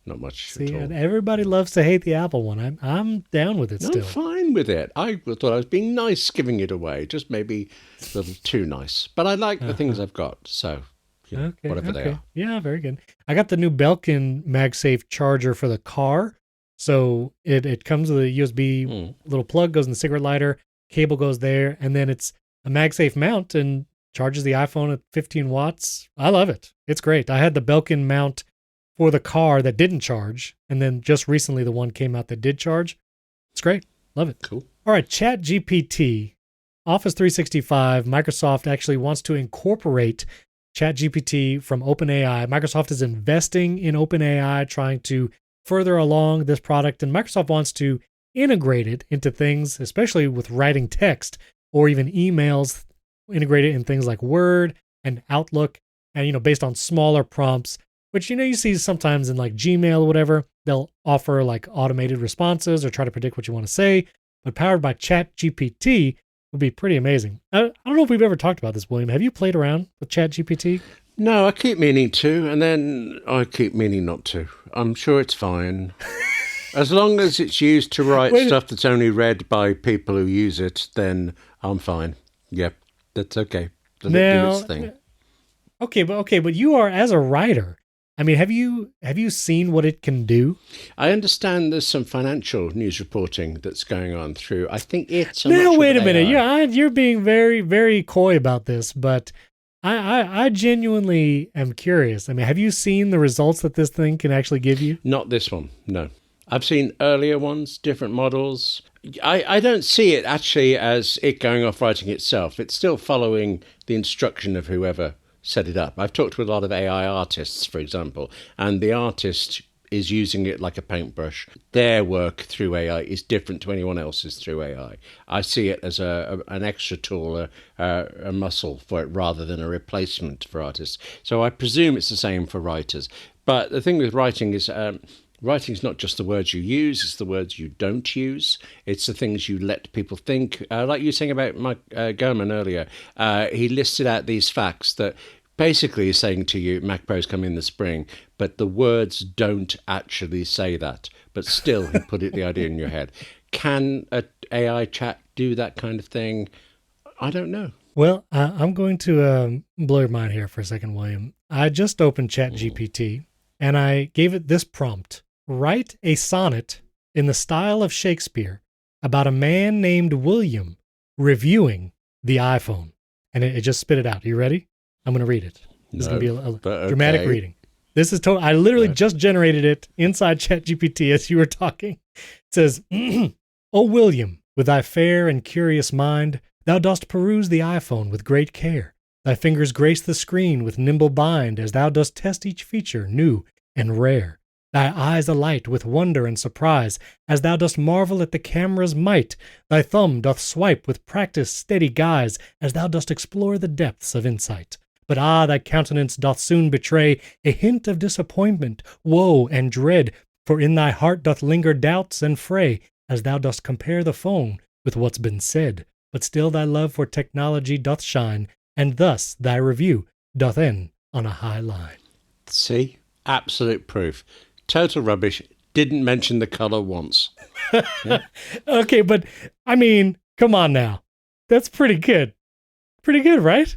not much See, at all. and everybody loves to hate the Apple one. I'm down with it still. I'm fine with it. I thought I was being nice giving it away, just maybe a little too nice. But I like the things I've got, so whatever they are. Yeah, very good. I got the new Belkin MagSafe charger for the car. So it comes with a USB little plug, goes in the cigarette lighter, cable goes there, and then it's a MagSafe mount and charges the iPhone at 15 watts. I love it. It's great. I had the Belkin mount for the car that didn't charge, and then just recently the one came out that did charge. It's great. Love it. Cool. All right, ChatGPT. Office 365, Microsoft actually wants to incorporate ChatGPT from OpenAI. Microsoft is investing in OpenAI, trying to further along this product, and Microsoft wants to integrate it into things, especially with writing text or even emails, integrate it in things like Word and Outlook, and based on smaller prompts, which you see sometimes in like Gmail or whatever. They'll offer like automated responses or try to predict what you want to say, but powered by ChatGPT would be pretty amazing. I don't know if we've ever talked about this, William. Have you played around with ChatGPT? No, I keep meaning to, and then I keep meaning not to. I'm sure it's fine. As long as it's used to write stuff that's only read by people who use it, then I'm fine. Yep, that's okay. Let it do its thing. Okay, but you are, as a writer, I mean, have you seen what it can do? I understand there's some financial news reporting that's going on through. I think it's... Now, wait a minute. You're being very, very coy about this, but I genuinely am curious. I mean, have you seen the results that this thing can actually give you? Not this one, no. I've seen earlier ones, different models. I don't see it actually as it going off writing itself. It's still following the instruction of whoever set it up. I've talked with a lot of AI artists, for example, and the artist is using it like a paintbrush. Their work through AI is different to anyone else's through AI. I see it as an extra tool, a muscle for it, rather than a replacement for artists. So I presume it's the same for writers. But the thing with writing is... writing is not just the words you use, it's the words you don't use. It's the things you let people think. Like you were saying about Mike Gurman earlier, he listed out these facts that basically he's saying to you, Mac Pros come in the spring, but the words don't actually say that. But still, he put the idea in your head. Can an AI chat do that kind of thing? I don't know. Well, I'm going to blow your mind here for a second, William. I just opened ChatGPT and I gave it this prompt. Write a sonnet in the style of Shakespeare about a man named William reviewing the iPhone. And it just spit it out. Are you ready? I'm going to read it. This is going to be a dramatic reading. This is total. I literally just generated it inside ChatGPT as you were talking. It says, O William, with thy fair and curious mind, thou dost peruse the iPhone with great care. Thy fingers grace the screen with nimble bind as thou dost test each feature new and rare. Thy eyes alight with wonder and surprise as thou dost marvel at the camera's might. Thy thumb doth swipe with practised steady guise as thou dost explore the depths of insight. But thy countenance doth soon betray a hint of disappointment, woe, and dread, for in thy heart doth linger doubts and fray as thou dost compare the phone with what's been said. But still thy love for technology doth shine, and thus thy review doth end on a high line. See? Absolute proof. Total rubbish. Didn't mention the color once. Yeah. Okay, but I mean, come on now. That's pretty good. Pretty good, right?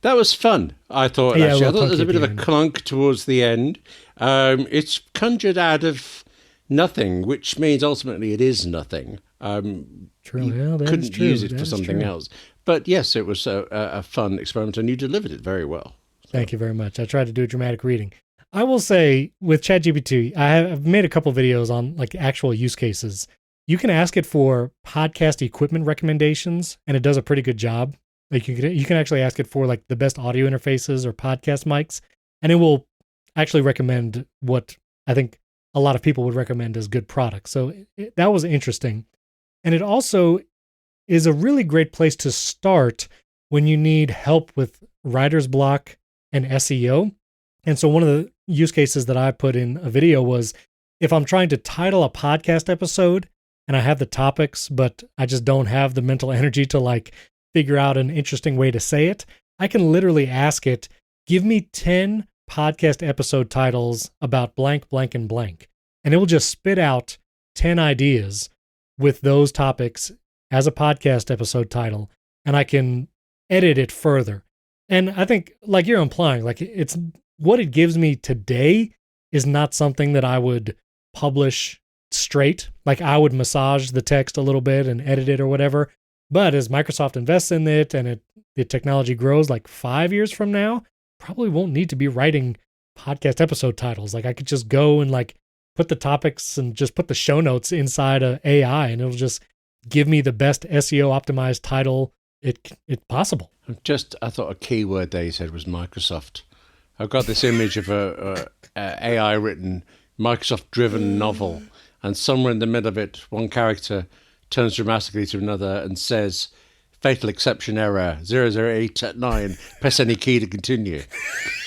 That was fun, I thought. Yeah, actually, I thought there was a at bit the of a end. clunk towards the end. It's conjured out of nothing, which means ultimately it is nothing. True. You Well, that is couldn't true. use it That for is something true. else. But yes, it was a fun experiment, and you delivered it very well. Thank you very much. I tried to do a dramatic reading. I will say with ChatGPT, I've made a couple videos on like actual use cases. You can ask it for podcast equipment recommendations, and it does a pretty good job. Like you can actually ask it for like the best audio interfaces or podcast mics, and it will actually recommend what I think a lot of people would recommend as good products. So that was interesting. And it also is a really great place to start when you need help with writer's block and SEO. And so one of the use cases that I put in a video was if I'm trying to title a podcast episode and I have the topics, but I just don't have the mental energy to like figure out an interesting way to say it, I can literally ask it, give me 10 podcast episode titles about blank, blank, and blank. And it will just spit out 10 ideas with those topics as a podcast episode title, and I can edit it further. And I think, like you're implying, like it's what it gives me today is not something that I would publish straight. Like I would massage the text a little bit and edit it or whatever. But as Microsoft invests in it and the technology grows, like 5 years from now, probably won't need to be writing podcast episode titles. Like I could just go and like put the topics and just put the show notes inside a AI, and it'll just give me the best SEO optimized title it possible. I thought a key word there you said was Microsoft. I've got this image of a AI written, Microsoft driven novel, and somewhere in the middle of it, one character turns dramatically to another and says, fatal exception error, 008 at 9, press any key to continue.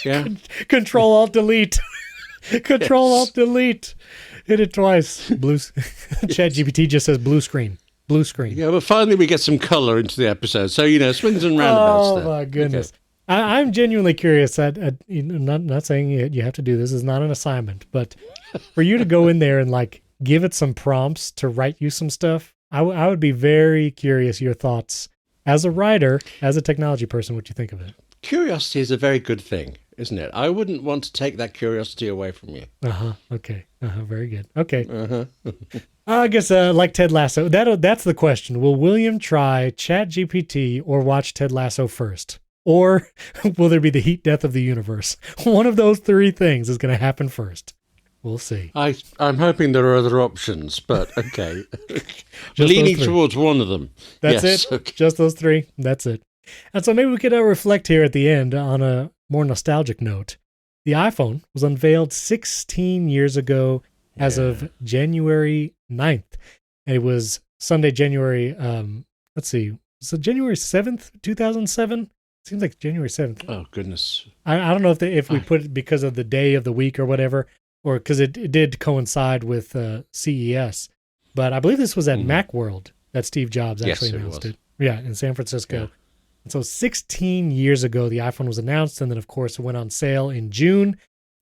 Yeah. Control-Alt-Delete. Control-Alt-Delete. Hit it twice. ChatGPT just says blue screen. Blue screen. Yeah, but finally we get some color into the episode. So, swings and roundabouts there. Oh, my goodness. Okay. I'm genuinely curious. Not saying you have to do this. This is not an assignment. But for you to go in there and like give it some prompts to write you some stuff, I would be very curious your thoughts as a writer, as a technology person, what you think of it. Curiosity is a very good thing, isn't it? I wouldn't want to take that curiosity away from you. Okay. Very good. Okay. Uh-huh. I guess like Ted Lasso, that's the question. Will William try ChatGPT or watch Ted Lasso first? Or will there be the heat death of the universe? One of those three things is going to happen first. We'll see. I'm hoping there are other options, but okay. Leaning towards one of them. That's it. Okay. Just those three. That's it. And so maybe we could reflect here at the end on a more nostalgic note. The iPhone was unveiled 16 years ago as of January 9th. And it was Sunday, January, so January 7th, 2007? Seems like January 7th. Oh, goodness. I don't know if we put it because of the day of the week or whatever, or because it did coincide with CES. But I believe this was at Macworld that Steve Jobs actually announced it. Yeah, in San Francisco. And so 16 years ago, the iPhone was announced, and then of course it went on sale in June,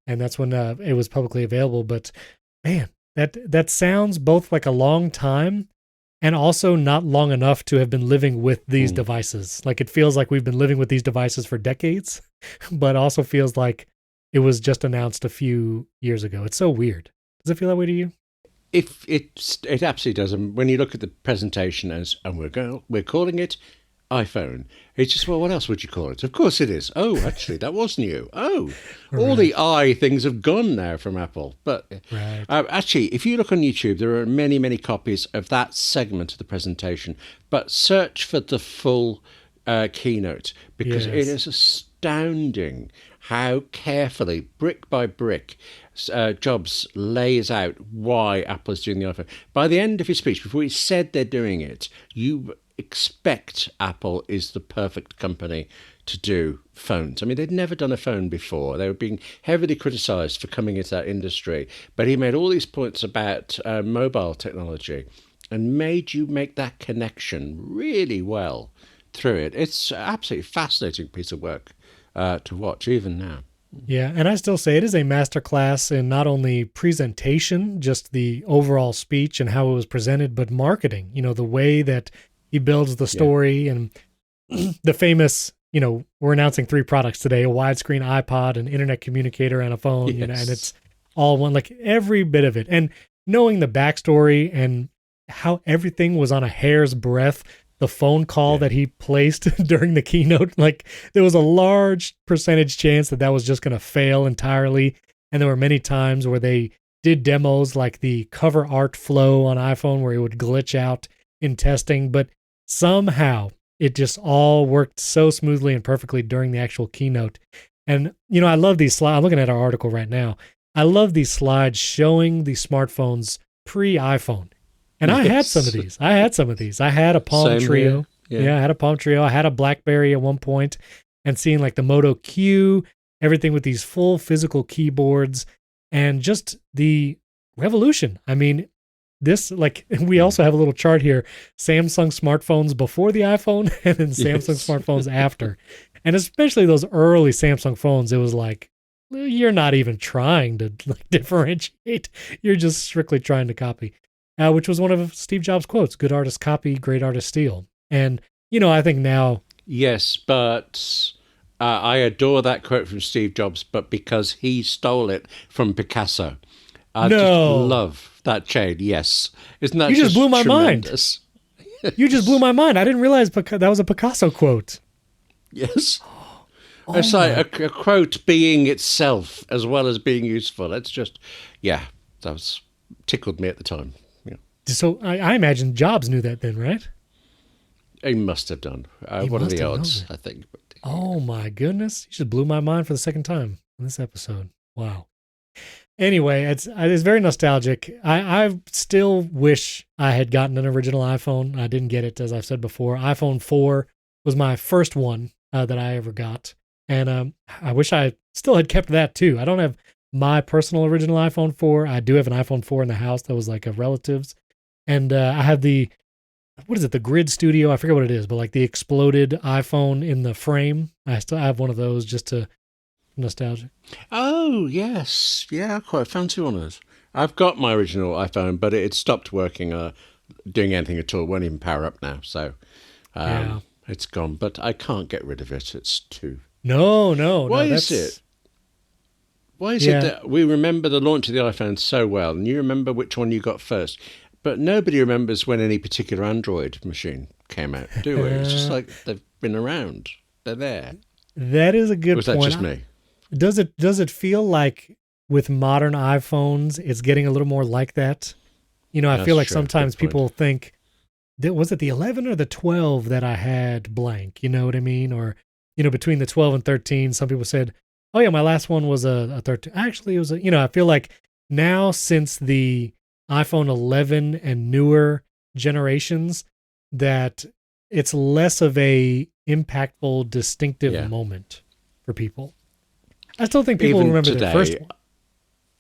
and that's when it was publicly available. But man, that sounds both like a long time and also not long enough to have been living with these devices. Like it feels like we've been living with these devices for decades, but also feels like it was just announced a few years ago. It's so weird. Does it feel that way to you? If it absolutely does. And when you look at the presentation and we're calling it iPhone, it's just, well, what else would you call it? Of course it is. Oh, actually, that was new. Oh, all the I things have gone now from Apple. But actually, if you look on YouTube, there are many, many copies of that segment of the presentation. But search for the full keynote, because it is astounding how carefully, brick by brick, Jobs lays out why Apple is doing the iPhone. By the end of his speech, before he said they're doing it, you expect Apple is the perfect company to do phones. I mean, they'd never done a phone before. They were being heavily criticized for coming into that industry. But he made all these points about mobile technology and made you make that connection really well through it. It's an absolutely fascinating piece of work to watch even now. Yeah, and I still say it is a masterclass in not only presentation, just the overall speech and how it was presented, but marketing. You know, the way that he builds the story and the famous, you know, we're announcing 3 products today: a widescreen iPod, an internet communicator, and a phone. You know, and it's all one, like every bit of it. And knowing the backstory and how everything was on a hair's breadth. The phone call that he placed during the keynote, like there was a large percentage chance that was just going to fail entirely. And there were many times where they did demos like the cover art flow on iPhone where it would glitch out in testing, but somehow it just all worked so smoothly and perfectly during the actual keynote. And, you know, I love these slides. I'm looking at our article right now. I love these slides showing the smartphones pre-iPhone. And I had some of these. I had a Palm Trio. Yeah, I had a Palm Trio. I had a BlackBerry at one point, and seeing like the Moto Q, everything with these full physical keyboards, and just the revolution. I mean, this, like, we also have a little chart here: Samsung smartphones before the iPhone, and then Samsung smartphones after. And especially those early Samsung phones, it was like, you're not even trying to like differentiate. You're just strictly trying to copy. Which was one of Steve Jobs' quotes: "Good artists copy, great artists steal." And, you know, I think now... Yes, but I adore that quote from Steve Jobs, but because he stole it from Picasso. I just love that chain, yes. Isn't that just blew my tremendous? Mind. You just blew my mind. I didn't realize that was a Picasso quote. Yes. It's like a quote being itself as well as being useful. It's just, that was tickled me at the time. So I imagine Jobs knew that then, right? He must have done. What are the odds, I think? But, oh, my goodness. You just blew my mind for the second time in this episode. Wow. Anyway, it's very nostalgic. I still wish I had gotten an original iPhone. I didn't get it, as I've said before. iPhone 4 was my first one that I ever got. And I wish I still had kept that, too. I don't have my personal original iPhone 4. I do have an iPhone 4 in the house that was like a relative's. And I have the Grid Studio? I forget what it is, but like the exploded iPhone in the frame. I still have one of those just to nostalgia. Oh, yes. Yeah, I quite fancy one of those. I've got my original iPhone, but it stopped working, doing anything at all. It won't even power up now. So it's gone, but I can't get rid of it. It's too... No. Why is it? Why is it that we remember the launch of the iPhone so well, and you remember which one you got first? But nobody remembers when any particular Android machine came out, do we? It's just like they've been around. They're there. That is a good point. Or is that just me? Does it feel like with modern iPhones, it's getting a little more like that? You know, I feel like sometimes people think, was it the 11 or the 12 that I had blank? You know what I mean? Or, you know, between the 12 and 13, some people said, oh yeah, my last one was a 13. Actually, it was I feel like now since the iPhone 11 and newer generations, that it's less of a impactful, distinctive moment for people. I still think people remember today, their first one.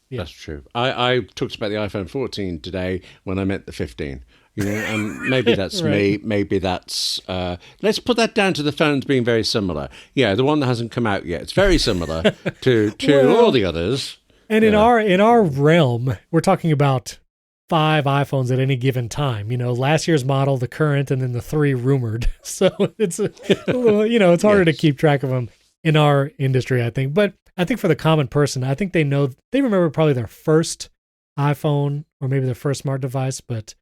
Yeah. That's true. I talked about the iPhone 14 today when I meant the 15. And maybe that's Right. me. Maybe that's. Let's put that down to the phones being very similar. Yeah, the one that hasn't come out yet. It's very similar to Well, all the others. And in our realm, we're talking about 5 iPhones at any given time. Last year's model, the current, and then the 3 rumored. So it's it's harder to keep track of them in our industry, I think. But I think for the common person, I think they remember probably their first iPhone or maybe their first smart device. But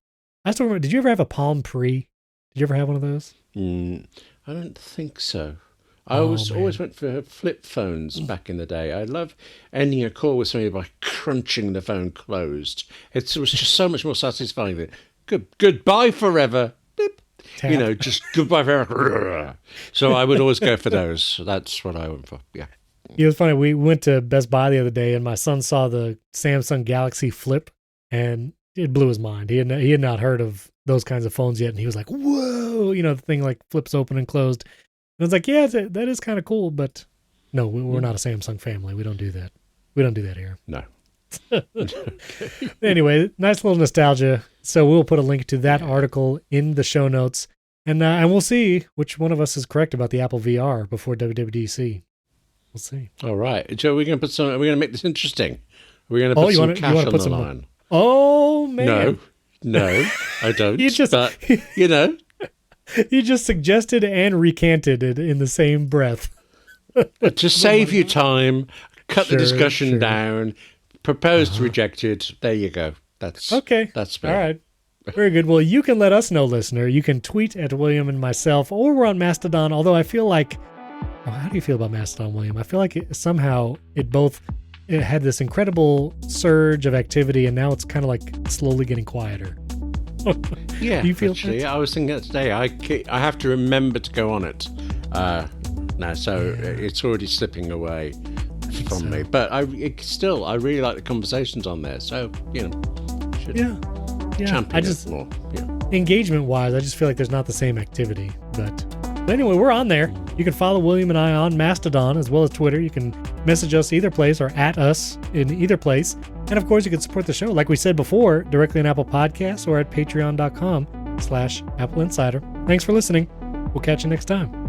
I still remember. Did you ever have a Palm Pre? Did you ever have one of those? I don't think so. I always went for flip phones back in the day. I love ending a call with somebody by crunching the phone closed. It was just so much more satisfying than goodbye forever. Beep. Tap. Just goodbye forever. So I would always go for those. That's what I went for. Yeah. It was funny. We went to Best Buy the other day, and my son saw the Samsung Galaxy Flip, and it blew his mind. He had not heard of those kinds of phones yet, and he was like, "Whoa!" The thing like flips open and closed. And I was like, "Yeah, that is kind of cool, but no, we're not a Samsung family. We don't do that. We don't do that here." No. Anyway, nice little nostalgia. So we'll put a link to that article in the show notes, and we'll see which one of us is correct about the Apple VR before WWDC. We'll see. All right, Joe. We're going to make this interesting. We're going to put some cash on the line. Oh man! No, I don't. You just suggested and recanted it in the same breath. To save you time, cut the discussion down. Proposed, rejected. There you go. That's okay. That's me. All right. Very good. Well, you can let us know, listener. You can tweet at William and myself, or we're on Mastodon. Although I feel like, how do you feel about Mastodon, William? I feel like it had this incredible surge of activity, and now it's kind of like slowly getting quieter. Yeah. Do you feel actually, I was thinking that today. I have to remember to go on it now, so it's already slipping away from me. But I really like the conversations on there. So should champion it more. Yeah. Engagement wise, I just feel like there's not the same activity. But anyway, we're on there. You can follow William and I on Mastodon as well as Twitter. You can message us either place or at us in either place. And of course, you can support the show, like we said before, directly on Apple Podcasts or at patreon.com/AppleInsider. Thanks for listening. We'll catch you next time.